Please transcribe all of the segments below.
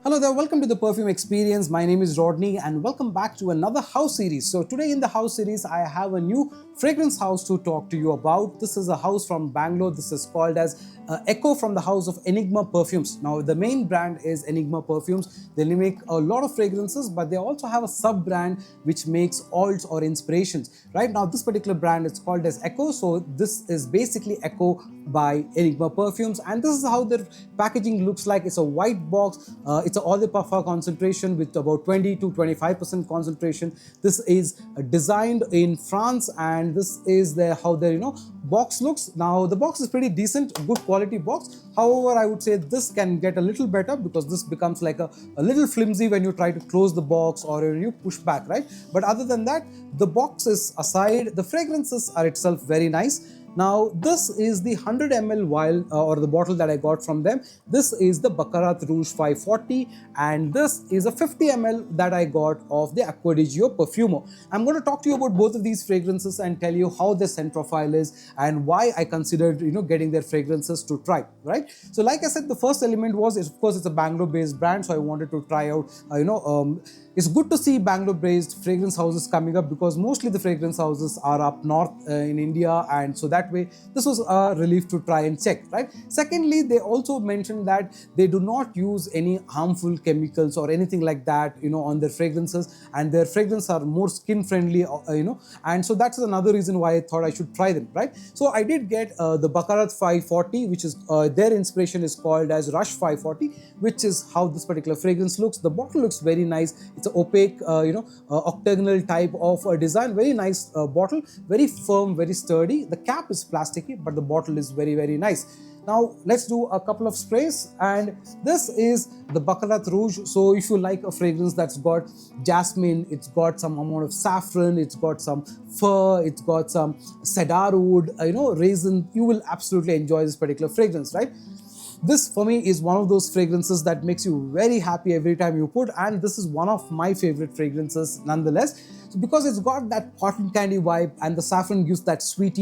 Hello there, welcome to the Perfume Experience. My name is Rodney and welcome back to another house series. So today in the house series, I have a new fragrance house to talk to you about. This is a house from Bangalore. This is called as Echo from the house of Enigma Perfumes. Now the main brand is Enigma Perfumes. They make a lot of fragrances, but they also have a sub-brand which makes oils or inspirations. Right now this particular brand is called as Echo. So this is basically Echo by Enigma Perfumes, and this is how their packaging looks like. It's a white box. It's an eau de parfum concentration with about 20 to 25% concentration. This is designed in France, and this is how their box looks. Now the box is pretty decent, good quality box. However, I would say this can get a little better because this becomes like a little flimsy when you try to close the box or when you push back, right? But other than that, the box is aside, the fragrances are itself very nice. Now this is the 100 ml vial or the bottle that I got from them. This is the Bakarat Rouge 540, and this is a 50 ml that I got of the Acqua di Gio Perfumo. I'm going to talk to you about both of these fragrances and tell you how their scent profile is and why I considered getting their fragrances to try, right? So like I said, the first element was, of course, it's a Bangalore based brand, so I wanted to try out it's good to see Bangalore-based fragrance houses coming up because mostly the fragrance houses are up north in India, and so that way this was a relief to try and check, right? Secondly, they also mentioned that they do not use any harmful chemicals or anything like that, on their fragrances, and their fragrances are more skin-friendly, and so that's another reason why I thought I should try them, right? So I did get the Bakarat 540, which is their inspiration is called as Rush 540, which is how this particular fragrance looks. The bottle looks very nice. It's an opaque, octagonal type of design. Very nice bottle, very firm, very sturdy. The cap is plasticky, but the bottle is very, very nice. Now let's do a couple of sprays, and this is the Bakarat Rouge. So if you like a fragrance that's got jasmine, it's got some amount of saffron, it's got some fir, it's got some cedar wood, raisin, you will absolutely enjoy this particular fragrance, right? This for me is one of those fragrances that makes you very happy every time you put, and this is one of my favorite fragrances nonetheless. So because it's got that cotton candy vibe, and the saffron gives that sweet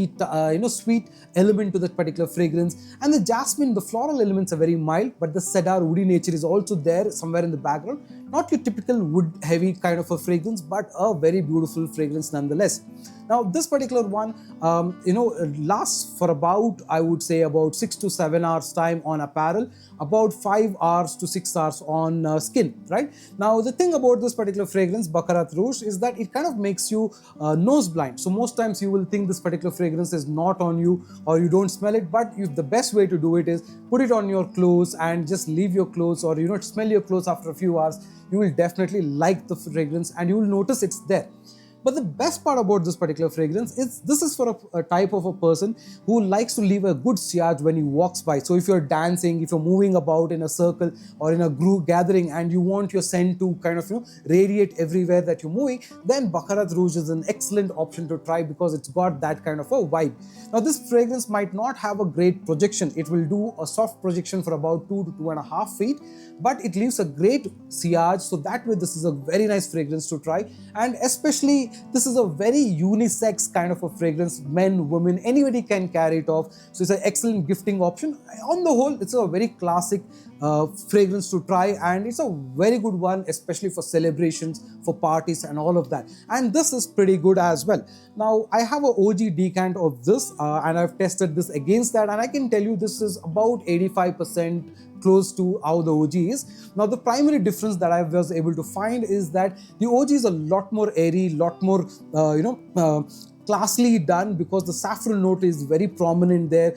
element to that particular fragrance, and the jasmine, the floral elements are very mild, but the cedar woody nature is also there somewhere in the background. Not your typical wood heavy kind of a fragrance, but a very beautiful fragrance nonetheless. Now this particular one, lasts for about, I would say, about 6 to 7 hours time on apparel, about 5 hours to 6 hours on skin, right? Now the thing about this particular fragrance, Bakarat Rouge, is that it kind of makes you nose blind. So most times you will think this particular fragrance is not on you or you don't smell it, but the best way to do it is put it on your clothes and just leave your clothes, or smell your clothes after a few hours. You will definitely like the fragrance and you will notice it's there. But the best part about this particular fragrance is this is for a type of a person who likes to leave a good sillage when he walks by. So if you're dancing, if you're moving about in a circle or in a group gathering and you want your scent to kind of radiate everywhere that you're moving, then Bakarat Rouge is an excellent option to try because it's got that kind of a vibe. Now this fragrance might not have a great projection. It will do a soft projection for about 2 to 2.5 feet, but it leaves a great sillage. So that way this is a very nice fragrance to try, and especially this is a very unisex kind of a fragrance. Men, women, anybody can carry it off. So it's an excellent gifting option. On the whole, it's a very classic fragrance to try, and it's a very good one, especially for celebrations, for parties and all of that. And this is pretty good as well. Now I have an OG decant of this and I've tested this against that, and I can tell you this is about 85% close to how the OG is. Now the primary difference that I was able to find is that the OG is a lot more airy, lot more classily done because the saffron note is very prominent there,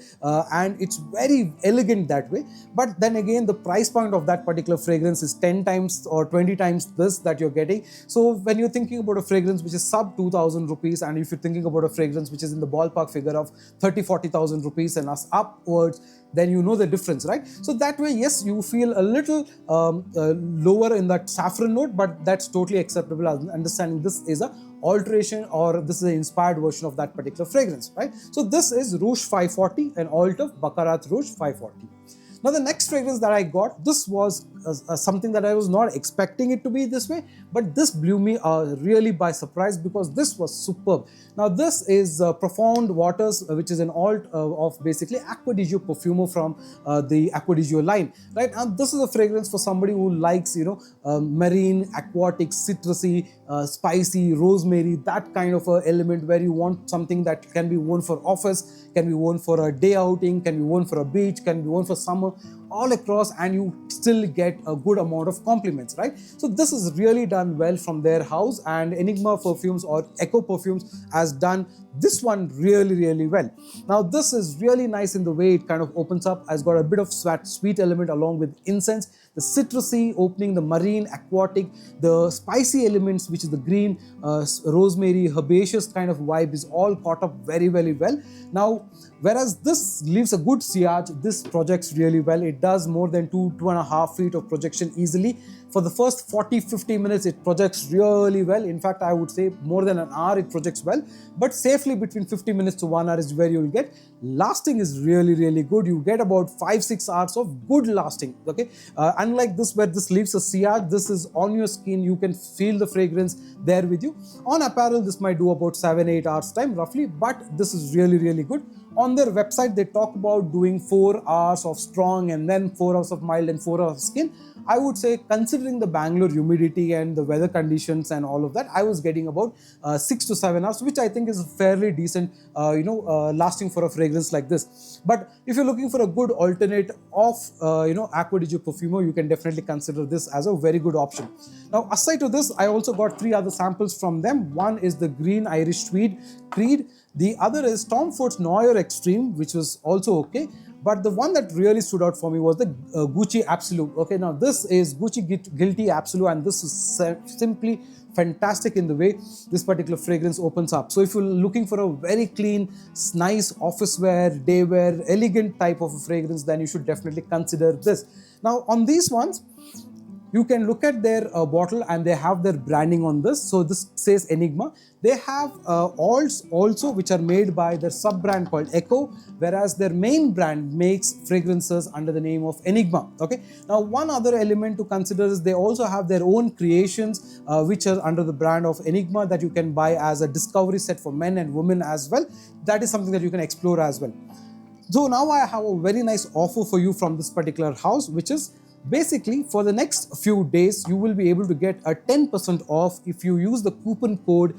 and it's very elegant that way. But then again, the price point of that particular fragrance is 10 times or 20 times this that you're getting. So when you're thinking about a fragrance which is sub 2,000 rupees, and if you're thinking about a fragrance which is in the ballpark figure of 30,000-40,000 rupees and us upwards, then you know the difference, right? So that way, yes, you feel a little lower in that saffron note, but that's totally acceptable, understanding this is a alteration or this is an inspired version of that particular fragrance, right? So this is Rouge 540, an alt of Bakarat Rouge 540. Now the next fragrance that I got, this was something that I was not expecting it to be this way, but this blew me really by surprise because this was superb. Now this is Profound Waters, which is an alt of basically Acqua di Gio Profumo from the Acqua di Gio line, right? And this is a fragrance for somebody who likes, marine, aquatic, citrusy, spicy, rosemary, that kind of a element where you want something that can be worn for office, can be worn for a day outing, can be worn for a beach, can be worn for summer, all across, and you still get a good amount of compliments, right? So this is really done well from their house, and Enigma Perfumes or Echo Perfumes has done this one really, really well. Now this is really nice in the way it kind of opens up, has got a bit of sweet element along with incense, the citrusy opening, the marine, aquatic, the spicy elements, which is the green, rosemary, herbaceous kind of vibe, is all caught up very, very well. Now, whereas this leaves a good sillage, this projects really well. It does more than 2.5 feet of projection easily. For the first 40-50 minutes, it projects really well. In fact, I would say more than an hour it projects well, but safely between 50 minutes to 1 hour is where you will get. Lasting is really, really good. You get about 5-6 hours of good lasting, okay? Unlike this where this leaves a sillage, this is on your skin. You can feel the fragrance there with you. On apparel, this might do about 7-8 hours time roughly, but this is really, really good. On their website, they talk about doing 4 hours of strong and then 4 hours of mild and 4 hours of skin. I would say, considering the Bangalore humidity and the weather conditions and all of that, I was getting about 6 to 7 hours, which I think is fairly decent, lasting for a fragrance like this. But if you're looking for a good alternate of, Acqua di Gio Profumo, you can definitely consider this as a very good option. Now, aside to this, I also got 3 other samples from them. One is the Green Irish Tweed Creed. The other is Tom Ford's Noir Extreme, which was also okay. But the one that really stood out for me was the Gucci Absolute. Okay, now this is Gucci Guilty Absolute, and this is simply fantastic in the way this particular fragrance opens up. So if you're looking for a very clean, nice office wear, day wear, elegant type of a fragrance, then you should definitely consider this. Now on these ones, you can look at their bottle and they have their branding on this. So this says Enigma. They have alts also which are made by their sub-brand called Echo, whereas their main brand makes fragrances under the name of Enigma. Okay. Now one other element to consider is they also have their own creations which are under the brand of Enigma that you can buy as a discovery set for men and women as well. That is something that you can explore as well. So now I have a very nice offer for you from this particular house, which is basically for the next few days, you will be able to get a 10% off if you use the coupon code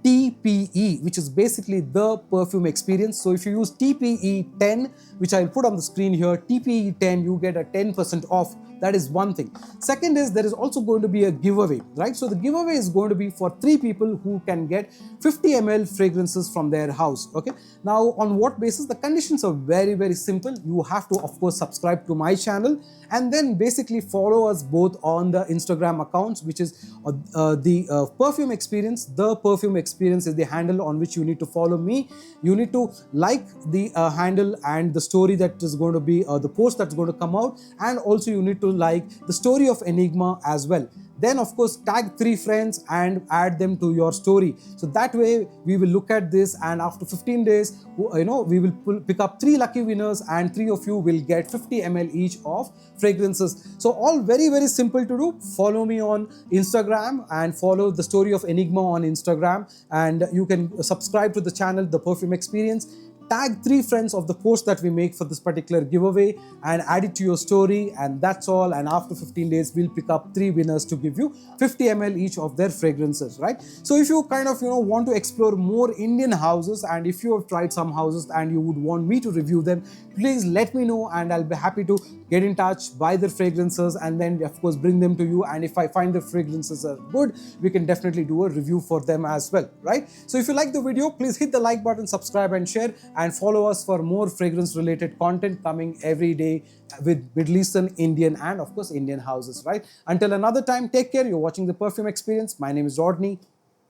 TPE, which is basically the perfume experience. So if you use TPE10, which I'll put on the screen here, TPE10, you get a 10% off. That is one thing. Second is there is also going to be a giveaway, right? So the giveaway is going to be for 3 people who can get 50 ml fragrances from their house. Okay. Now on what basis? The conditions are very, very simple. You have to, of course, subscribe to my channel and then basically follow us both on the Instagram accounts, which is the Perfume Experience. The Perfume Experience is the handle on which you need to follow me. You need to like the handle and the story that is going to be the post that's going to come out, and also you need to like the story of Enigma as well. Then of course tag 3 friends and add them to your story. So that way we will look at this, and after 15 days, we will pick up 3 lucky winners and 3 of you will get 50 ml each of fragrances. So all very, very simple to do. Follow me on Instagram and follow the story of Enigma on Instagram, and you can subscribe to the channel, The Perfume Experience. Tag 3 friends of the post that we make for this particular giveaway and add it to your story, and that's all. And after 15 days, we'll pick up 3 winners to give you 50 ml each of their fragrances, right? So if you kind of, want to explore more Indian houses, and if you have tried some houses and you would want me to review them, please let me know and I'll be happy to get in touch, buy their fragrances, and then of course bring them to you. And if I find the fragrances are good, we can definitely do a review for them as well, right? So if you like the video, please hit the like button, subscribe and share, and follow us for more fragrance related content coming every day with Middle Eastern, Indian, and of course Indian houses, right? Until another time, take care. You're watching The Perfume Experience. My name is Rodney.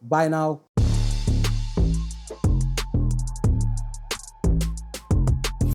Bye now.